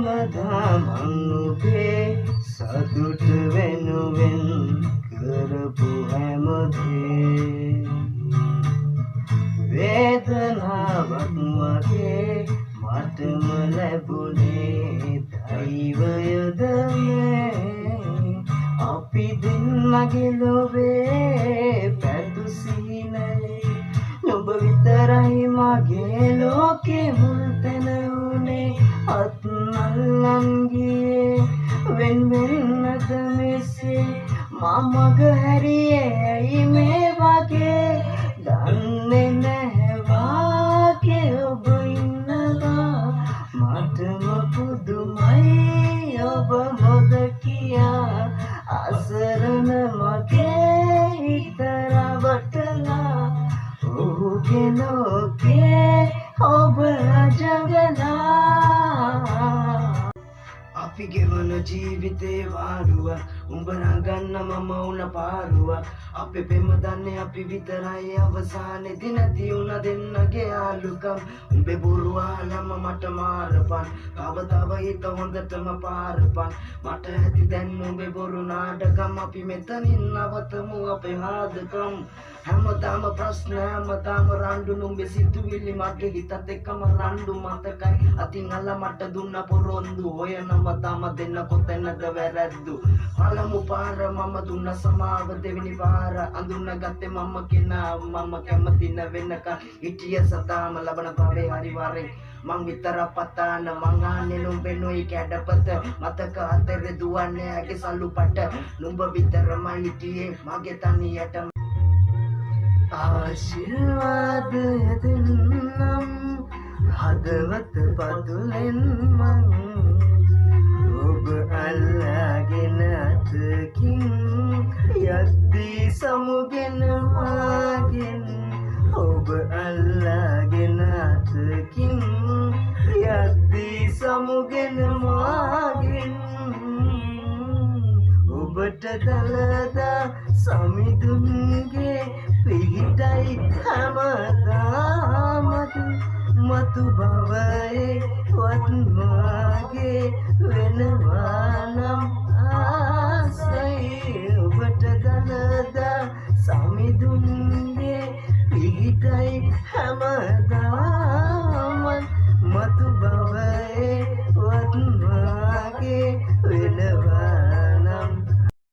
හැමදාම ඔබේ සතුට වෙනුවෙන් කරපු හැම දේ වේදනාවක් වගේ මටම ලැබුණේ දෛවයද මේ අපි දෙන්නගේ ලොවේ පැතුසිනේ ඔබ විතරයි මගේ ලෝකේ මුල් තැන උනේ අත්නල්ලන් ගියේ වෙන වෙනද මෙසේ මමග හැරියේ ඇයි මේ වගේ දන්නේ නැහැ වාගේ ඔබ ඉන්නවා මටම පුදුමයි ඔබ මොද කියා අසරණ මගේ හිත රවටලා ඔහුගේ ලෝකේ ඔබ රජවලා අපි ගෙවන ජීවිතේ වාරුව උඹ නගන්න මම උන පාරුව අපේ පෙම දන්නේ අපි විතරයි අවසානයේදී නැති උන දෙන්නගේ ආලුකම් උඹේ බොරු ආලම මට මාරපන් කවදාව හිත හොඳටම පාරපන් මට ඇති දැන් උඹේ බොරු නාටකම් අපි මෙතනින් නවතමු අපේ ආදකම් හැමදාම ප්‍රශ්න හැමදාම රණ්ඩු නුඹේ සිතුවිලි මගේ හිතත් එක්කම රණ්ඩු මතකයි අතින් අල්ල මට දුන්න පොරොන්දු හොයනම තම දෙන්න කොතැනද වැරද්දු පළමු පාර මම දුන්න සමාව දෙවෙනි පාර අඳුන ගත්තේ මම කෙනා මම කැමති නැවෙනකන් හිටිය සතාම ලබන පාරේ හරි වරේ මං විතර පතාන මං ආන්නේ නුඹේ නොයි කැඩපත මතක අතරේ දුවන්නේ ඇගේ සල්ලුපට නුඹ විතරමයි හිටියේ මගේ තනියට ආශිර්වාද දෙන්නම් හදවත පතුලෙන් මං ඔබ අල්ලාගෙන අතකින් යද්දී සමුගෙන මාගෙන් ඔබ අල්ලාගෙන අතකින් යද්දී සමුගෙන මාගෙන් ඔබට දලදා සමිඳුන්ගේ පිහිටයි හැමදාමත් මතු බවයේ වත්මාගේ වෙනවා නම් ආසයි ඔබට දලදා